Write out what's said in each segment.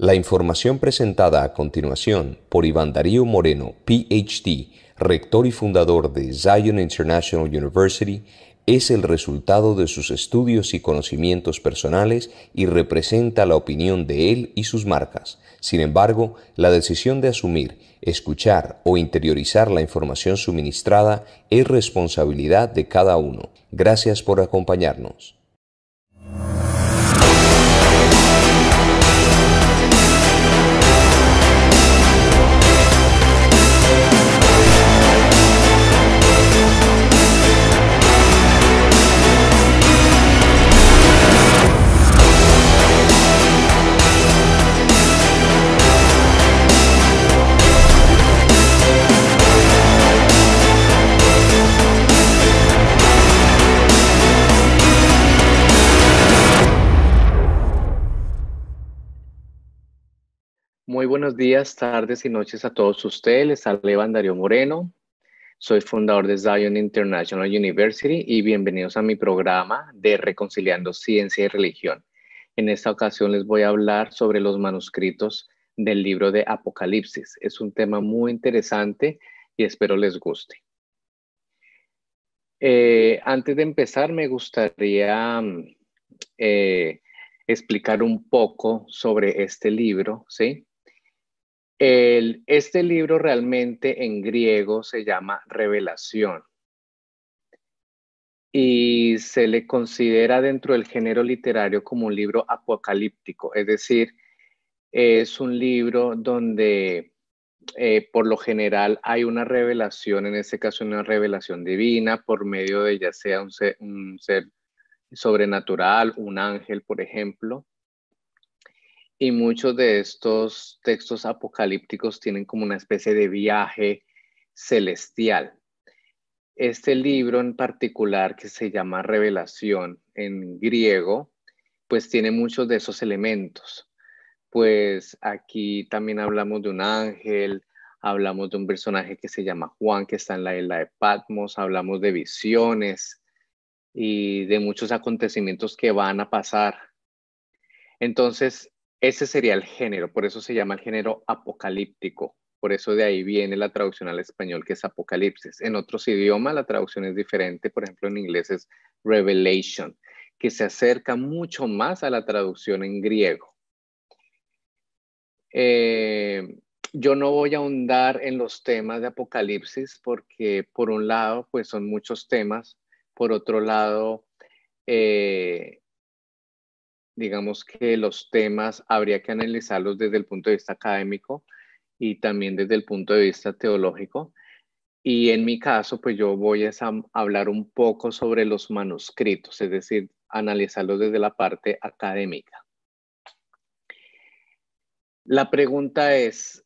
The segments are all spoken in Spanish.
La información presentada a continuación por Iván Darío Moreno, PhD, rector y fundador de Zion International University, es el resultado de sus estudios y conocimientos personales y representa la opinión de él y sus marcas. Sin embargo, la decisión de asumir, escuchar o interiorizar la información suministrada es responsabilidad de cada uno. Gracias por acompañarnos. Muy buenos días, tardes y noches a todos ustedes. Les habla Iván Darío Moreno. Soy fundador de Zion International University y bienvenidos a mi programa de Reconciliando Ciencia y Religión. En esta ocasión les voy a hablar sobre los manuscritos del libro de Apocalipsis. Es un tema muy interesante y espero les guste. Antes de empezar, me gustaría explicar un poco sobre este libro, ¿sí? Este libro realmente en griego se llama Revelación y se le considera dentro del género literario como un libro apocalíptico, es decir, es un libro donde por lo general hay una revelación, en este caso una revelación divina por medio de ya sea un ser sobrenatural, un ángel, por ejemplo. Y muchos de estos textos apocalípticos tienen como una especie de viaje celestial. Este libro en particular, que se llama Revelación en griego, pues tiene muchos de esos elementos. Pues aquí también hablamos de un ángel, hablamos de un personaje que se llama Juan, que está en la isla de Patmos, hablamos de visiones y de muchos acontecimientos que van a pasar. Entonces, ese sería el género, por eso se llama el género apocalíptico. Por eso de ahí viene la traducción al español, que es Apocalipsis. En otros idiomas la traducción es diferente, por ejemplo en inglés es Revelation, que se acerca mucho más a la traducción en griego. Yo no voy a ahondar en los temas de Apocalipsis porque por un lado, pues son muchos temas, por otro lado, digamos que los temas habría que analizarlos desde el punto de vista académico y también desde el punto de vista teológico. Y en mi caso, pues yo voy a hablar un poco sobre los manuscritos, es decir, analizarlos desde la parte académica. La pregunta es,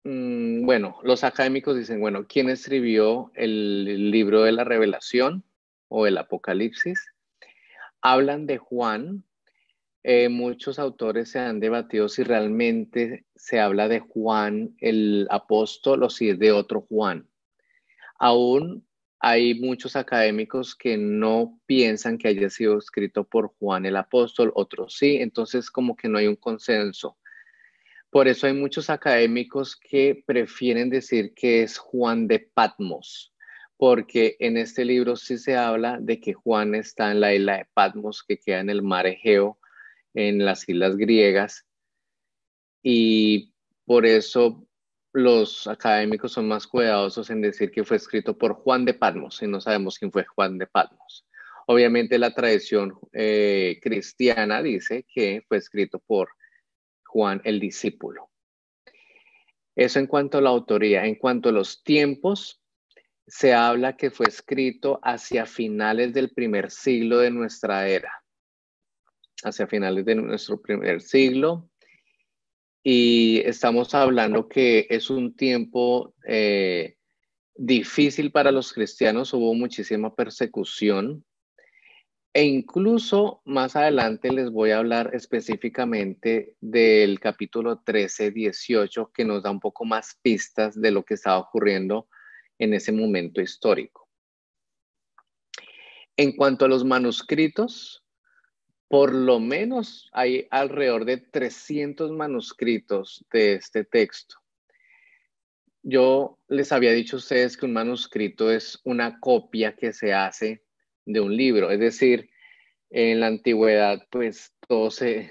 bueno, los académicos dicen, bueno, ¿quién escribió el libro de la Revelación o el Apocalipsis? Hablan de Juan. Muchos autores se han debatido si realmente se habla de Juan el apóstol o si es de otro Juan. Aún hay muchos académicos que no piensan que haya sido escrito por Juan el apóstol, otros sí, entonces como que no hay un consenso. Por eso hay muchos académicos que prefieren decir que es Juan de Patmos, porque en este libro sí se habla de que Juan está en la isla de Patmos, que queda en el mar Egeo, en las islas griegas, y por eso los académicos son más cuidadosos en decir que fue escrito por Juan de Patmos, y no sabemos quién fue Juan de Patmos. Obviamente la tradición cristiana dice que fue escrito por Juan el discípulo. Eso en cuanto a la autoría. En cuanto a los tiempos, se habla que fue escrito hacia finales del primer siglo de nuestra era, hacia finales de nuestro primer siglo. Y estamos hablando que es un tiempo difícil para los cristianos, hubo muchísima persecución e incluso más adelante les voy a hablar específicamente del capítulo 13-18 que nos da un poco más pistas de lo que estaba ocurriendo en ese momento histórico. En cuanto a los manuscritos, Por lo menos hay alrededor de 300 manuscritos de este texto. Yo les había dicho a ustedes que un manuscrito es una copia que se hace de un libro. Es decir, en la antigüedad, pues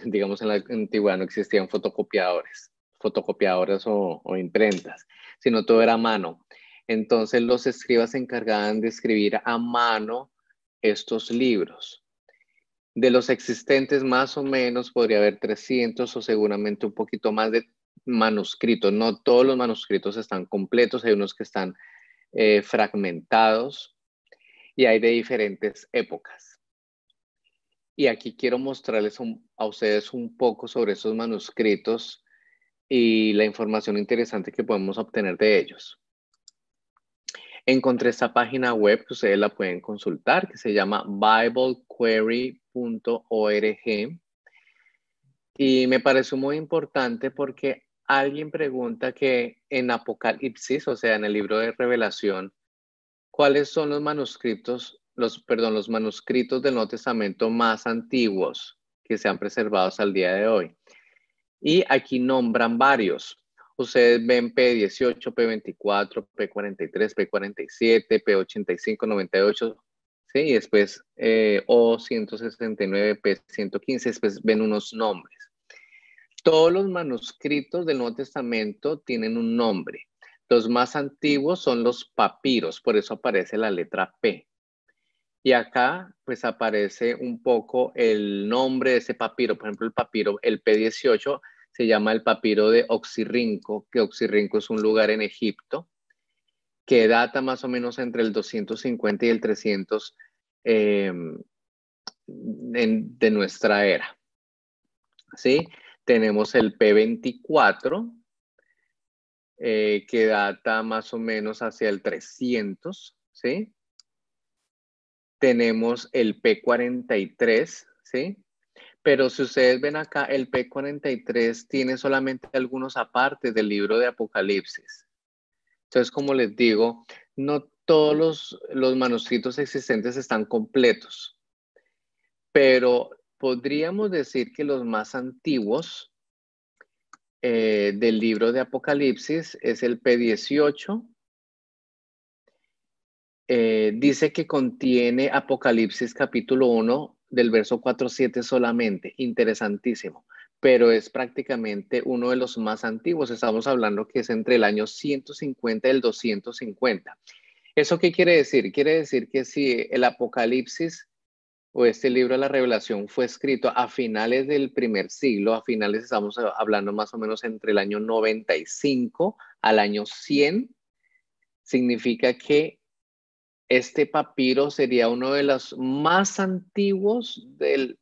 digamos, en la antigüedad no existían fotocopiadoras o imprentas, sino todo era a mano. Entonces los escribas se encargaban de escribir a mano estos libros. De los existentes, más o menos, podría haber 300 o seguramente un poquito más de manuscritos. No todos los manuscritos están completos, hay unos que están fragmentados y hay de diferentes épocas. Y aquí quiero mostrarles a ustedes un poco sobre esos manuscritos y la información interesante que podemos obtener de ellos. Encontré esta página web que ustedes la pueden consultar, que se llama biblequery.org. Y me pareció muy importante porque alguien pregunta que en Apocalipsis, o sea, en el libro de Revelación, ¿cuáles son los manuscritos, los manuscritos del Nuevo Testamento más antiguos que se han preservado hasta el día de hoy? Y aquí nombran varios. Ustedes ven P18, P24, P43, P47, P85, 98, ¿sí? Y después O169, P115, después ven unos nombres. Todos los manuscritos del Nuevo Testamento tienen un nombre. Los más antiguos son los papiros, por eso aparece la letra P. Y acá pues aparece un poco el nombre de ese papiro. Por ejemplo, el papiro, el P18, se llama el papiro de Oxirrinco, que Oxirrinco es un lugar en Egipto que data más o menos entre el 250 y el 300 de nuestra era. ¿Sí? Tenemos el P24, que data más o menos hacia el 300, ¿sí? Tenemos el P43, ¿sí? Pero si ustedes ven acá, el P43 tiene solamente algunos apartes del libro de Apocalipsis. Entonces, como les digo, no todos los manuscritos existentes están completos, pero podríamos decir que los más antiguos del libro de Apocalipsis es el P18. Dice que contiene Apocalipsis capítulo 1 del verso 4 7 solamente. Interesantísimo. Pero es prácticamente uno de los más antiguos. Estamos hablando que es entre el año 150 y el 250. ¿Eso qué quiere decir? Quiere decir que si el Apocalipsis o este libro de la Revelación fue escrito a finales del primer siglo, a finales estamos hablando más o menos entre el año 95 al año 100, significa que este papiro sería uno de los más antiguos del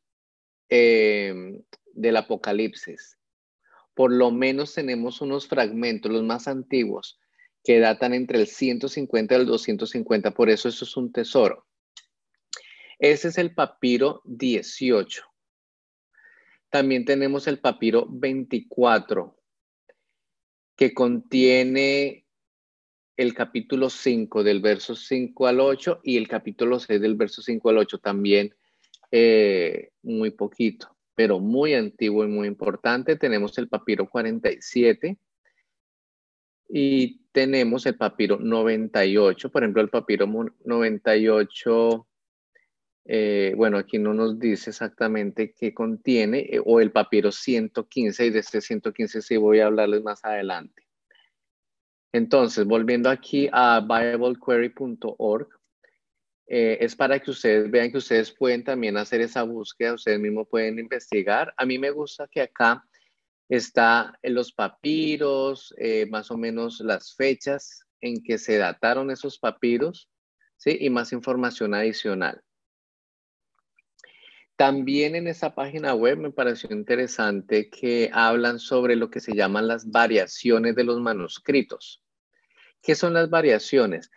Apocalipsis. Por lo menos tenemos unos fragmentos, los más antiguos, que datan entre el 150 y el 250. Por eso es un tesoro. Ese es el papiro 18. También tenemos el papiro 24, que contiene el capítulo 5 del verso 5 al 8 y el capítulo 6 del verso 5 al 8 también muy poquito, pero muy antiguo y muy importante. Tenemos el papiro 47 y tenemos el papiro 98. Por ejemplo, el papiro 98, bueno, aquí no nos dice exactamente qué contiene, o el papiro 115, y de este 115 sí voy a hablarles más adelante. Entonces, volviendo aquí a biblequery.org, es para que ustedes vean que ustedes pueden también hacer esa búsqueda, ustedes mismos pueden investigar. A mí me gusta que acá está en los papiros, más o menos las fechas en que se dataron esos papiros, ¿sí? Y más información adicional. También en esa página web me pareció interesante que hablan sobre lo que se llaman las variaciones de los manuscritos. ¿Qué son las variaciones?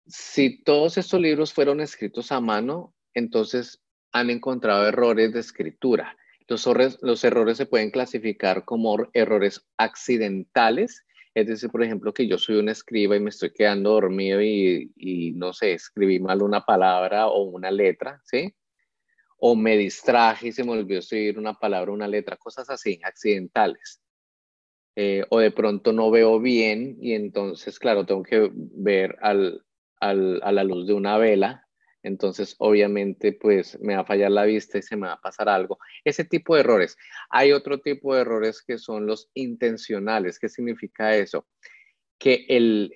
Si todos estos libros fueron escritos a mano, entonces han encontrado errores de escritura. Los errores se pueden clasificar como errores accidentales, es decir, por ejemplo, que yo soy un escriba y me estoy quedando dormido y no sé, escribí mal una palabra o una letra, ¿sí? o me distraje y se me olvidó escribir una palabra, una letra, cosas así, accidentales. O de pronto no veo bien y entonces, claro, tengo que ver a la luz de una vela. Entonces, obviamente, pues me va a fallar la vista y se me va a pasar algo. Ese tipo de errores. Hay otro tipo de errores que son los intencionales. ¿Qué significa eso? Que el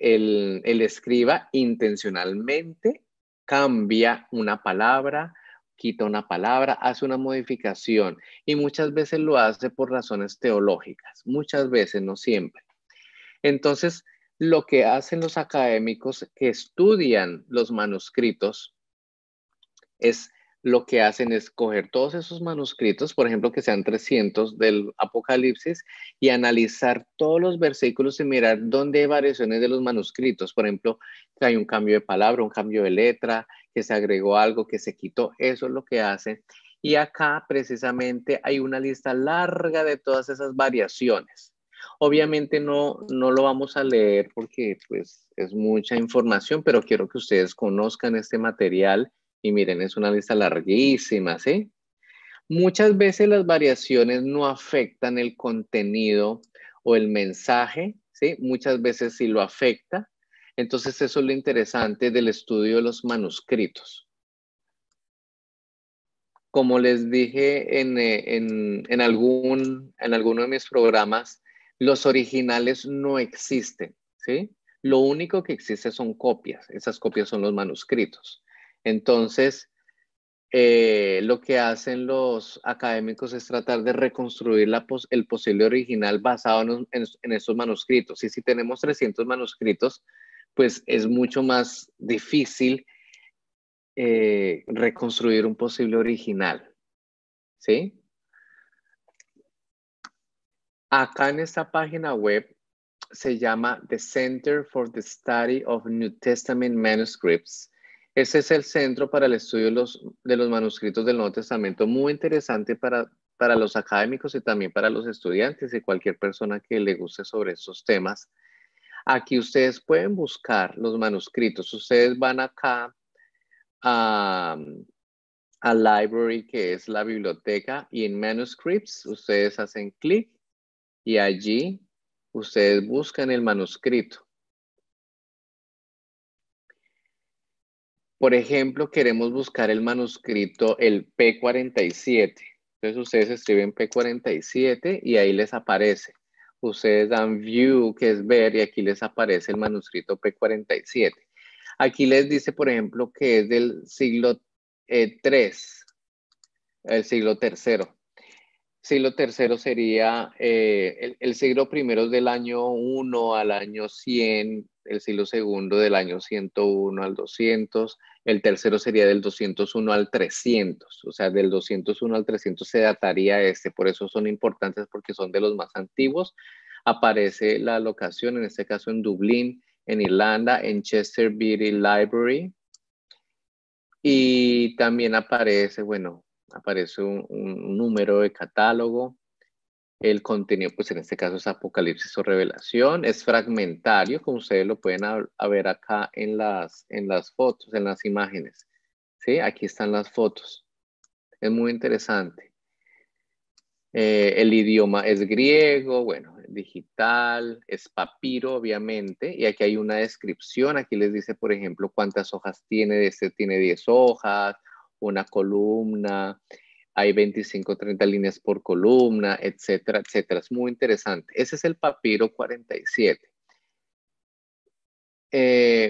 escriba intencionalmente cambia una palabra, quita una palabra, hace una modificación y muchas veces lo hace por razones teológicas, muchas veces, no siempre. Entonces, lo que hacen los académicos que estudian los manuscritos es lo que hacen es coger todos esos manuscritos, por ejemplo, que sean 300 del Apocalipsis, y analizar todos los versículos y mirar dónde hay variaciones de los manuscritos. Por ejemplo, que hay un cambio de palabra, un cambio de letra, que se agregó algo, que se quitó. Eso es lo que hacen. Y acá precisamente hay una lista larga de todas esas variaciones. Obviamente no lo vamos a leer porque pues es mucha información, pero quiero que ustedes conozcan este material y miren, es una lista larguísima, ¿sí? Muchas veces las variaciones no afectan el contenido o el mensaje, ¿sí? Muchas veces sí lo afecta. Entonces eso es lo interesante del estudio de los manuscritos. Como les dije en alguno de mis programas, los originales no existen, ¿sí? Lo único que existe son copias. Esas copias son los manuscritos. Entonces, lo que hacen los académicos es tratar de reconstruir el posible original basado en esos manuscritos. Y si tenemos 300 manuscritos, pues es mucho más difícil reconstruir un posible original, ¿sí? Acá en esta página web se llama The Center for the Study of New Testament Manuscripts. Ese es el centro para el estudio de los manuscritos del Nuevo Testamento, muy interesante para los académicos y también para los estudiantes y cualquier persona que le guste sobre estos temas. Aquí ustedes pueden buscar los manuscritos. Ustedes van acá a Library, que es la biblioteca, y en Manuscripts ustedes hacen clic y allí ustedes buscan el manuscrito. Por ejemplo, queremos buscar el manuscrito, el P47. Entonces ustedes escriben P47 y ahí les aparece. Ustedes dan View, que es ver, y aquí les aparece el manuscrito P47. Aquí les dice, por ejemplo, que es del siglo 3, el siglo tercero. Siglo tercero sería el siglo primero del año 1 al año 100, el siglo segundo del año 101 al 200, el tercero sería del 201 al 300, o sea, del 201 al 300 se dataría este, por eso son importantes porque son de los más antiguos. Aparece la locación, en este caso en Dublín, en Irlanda, en Chester Beatty Library, y también aparece, bueno, aparece un número de catálogo. El contenido, pues en este caso es Apocalipsis o Revelación. Es fragmentario, como ustedes lo pueden ver acá en las fotos, en las imágenes. ¿Sí? Aquí están las fotos. Es muy interesante. El idioma es griego, bueno, digital, es papiro, obviamente. Y aquí hay una descripción. Aquí les dice, por ejemplo, cuántas hojas tiene. Este tiene 10 hojas, una columna. Hay 25, 30 líneas por columna, etcétera, etcétera. Es muy interesante. Ese es el papiro 47.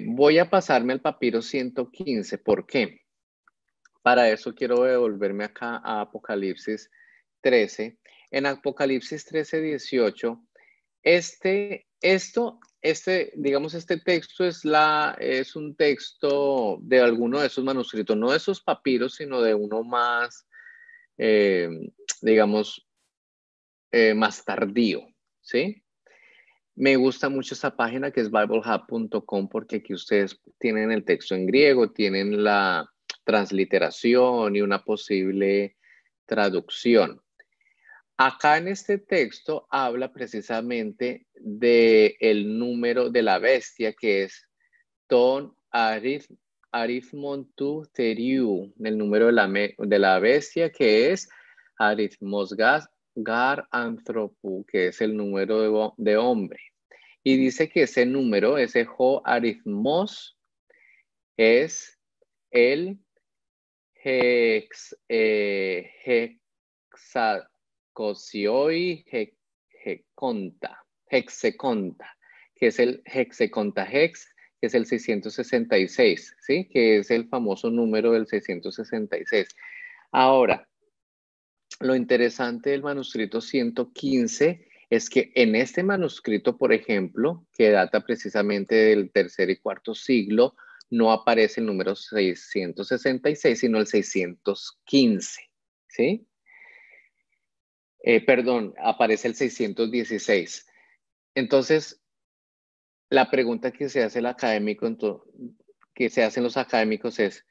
Voy a pasarme al papiro 115. ¿Por qué? Para eso quiero devolverme acá a Apocalipsis 13. En Apocalipsis 13, 18, digamos, este texto es un texto de alguno de esos manuscritos, no de esos papiros, sino de uno más, eh, digamos, más tardío, ¿sí? Me gusta mucho esta página que es biblehub.com porque aquí ustedes tienen el texto en griego, tienen la transliteración y una posible traducción. Acá en este texto habla precisamente del número de la bestia que es Ton Arith Arithmontu Theriu, el número de la bestia, que es Arithmos Gar Anthropu, que es el número de hombre. Y dice que ese número, ese Ho Arithmos, es el hexacosioi hexeconta, que es el hexeconta hex, que es el 666, ¿sí? Que es el famoso número del 666. Ahora, lo interesante del manuscrito 115 es que en este manuscrito, por ejemplo, que data precisamente del tercer y cuarto siglo, no aparece el número 666, sino el 615, ¿sí? Perdón, aparece el 616. Entonces, la pregunta que se hace el académico, que se hacen los académicos es,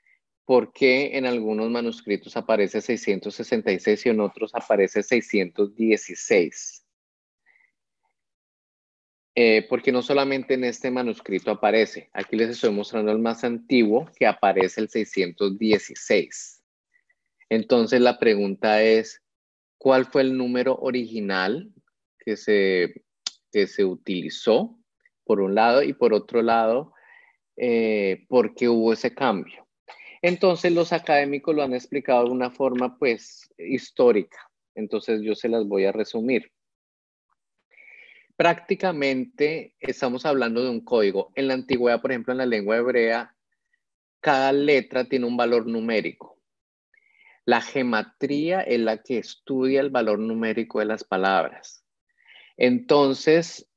¿por qué en algunos manuscritos aparece 666 y en otros aparece 616? Porque no solamente en este manuscrito aparece, aquí les estoy mostrando el más antiguo que aparece el 616. Entonces la pregunta es, ¿cuál fue el número original que se utilizó por un lado y por otro lado, por qué hubo ese cambio? Entonces los académicos lo han explicado de una forma pues histórica, entonces yo se las voy a resumir. Prácticamente estamos hablando de un código. En la antigüedad, por ejemplo, en la lengua hebrea, cada letra tiene un valor numérico. La gematría es la que estudia el valor numérico de las palabras. Entonces,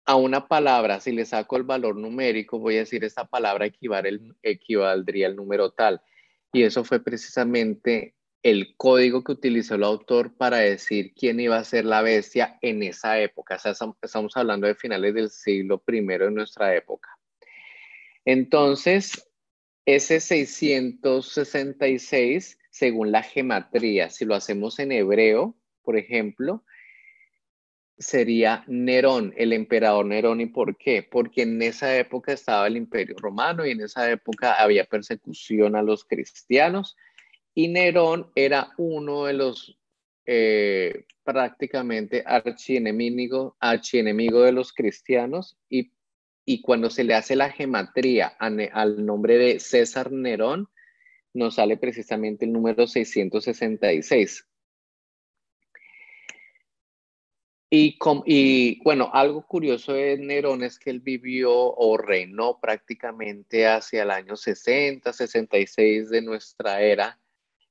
a una palabra, si le saco el valor numérico, voy a decir esta palabra equivaldría al número tal. Y eso fue precisamente el código que utilizó el autor para decir quién iba a ser la bestia en esa época. O sea, estamos hablando de finales del siglo I de nuestra época. Entonces, ese 666, según la gematría, si lo hacemos en hebreo, por ejemplo, sería Nerón, el emperador Nerón. ¿Y por qué? Porque en esa época estaba el Imperio Romano y en esa época había persecución a los cristianos y Nerón era uno de los prácticamente archienemigo de los cristianos y cuando se le hace la gematría al nombre de César Nerón, nos sale precisamente el número 666. Y bueno, algo curioso de Nerón es que él vivió o reinó prácticamente hacia el año 60, 66 de nuestra era.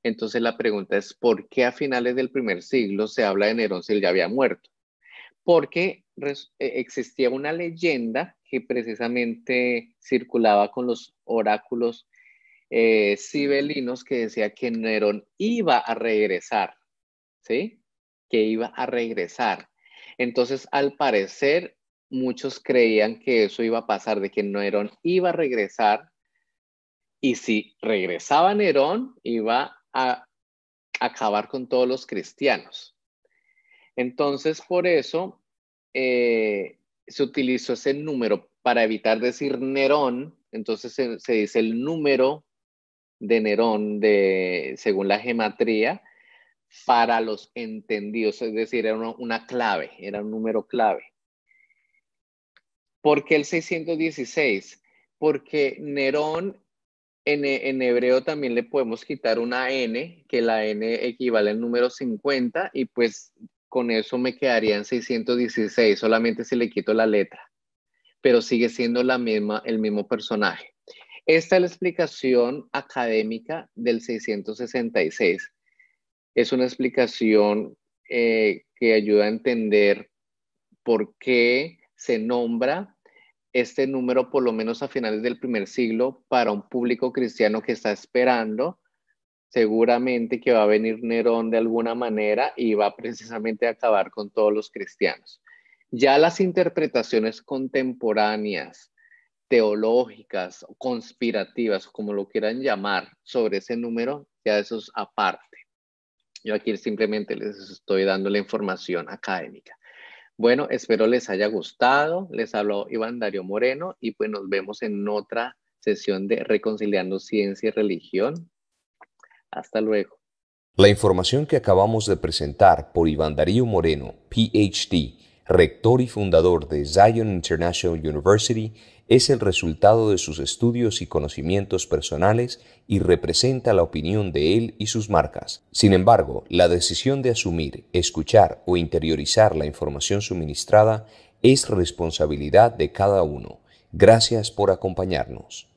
Entonces la pregunta es, ¿por qué a finales del primer siglo se habla de Nerón si él ya había muerto? Porque existía una leyenda que precisamente circulaba con los oráculos sibelinos que decía que Nerón iba a regresar, ¿sí? Que iba a regresar. Entonces, al parecer, muchos creían que eso iba a pasar, de que Nerón iba a regresar, y si regresaba Nerón, iba a acabar con todos los cristianos. Entonces, por eso se utilizó ese número para evitar decir Nerón. Entonces se dice el número de Nerón según la gematría para los entendidos, es decir, era una clave, era un número clave. ¿Por qué el 616? Porque Nerón en hebreo también le podemos quitar una N, que la N equivale al número 50, y pues con eso me quedaría en 616, solamente si le quito la letra, pero sigue siendo el mismo personaje. Esta es la explicación académica del 666. Es una explicación que ayuda a entender por qué se nombra este número, por lo menos a finales del primer siglo, para un público cristiano que está esperando seguramente que va a venir Nerón de alguna manera y va precisamente a acabar con todos los cristianos. Ya las interpretaciones contemporáneas, teológicas, conspirativas, como lo quieran llamar, sobre ese número, ya eso es aparte. Yo aquí simplemente les estoy dando la información académica. Bueno, espero les haya gustado. Les habló Iván Darío Moreno y pues nos vemos en otra sesión de Reconciliando Ciencia y Religión. Hasta luego. La información que acabamos de presentar por Iván Darío Moreno, PhD, rector y fundador de Zion International University, es el resultado de sus estudios y conocimientos personales y representa la opinión de él y sus marcas. Sin embargo, la decisión de asumir, escuchar o interiorizar la información suministrada es responsabilidad de cada uno. Gracias por acompañarnos.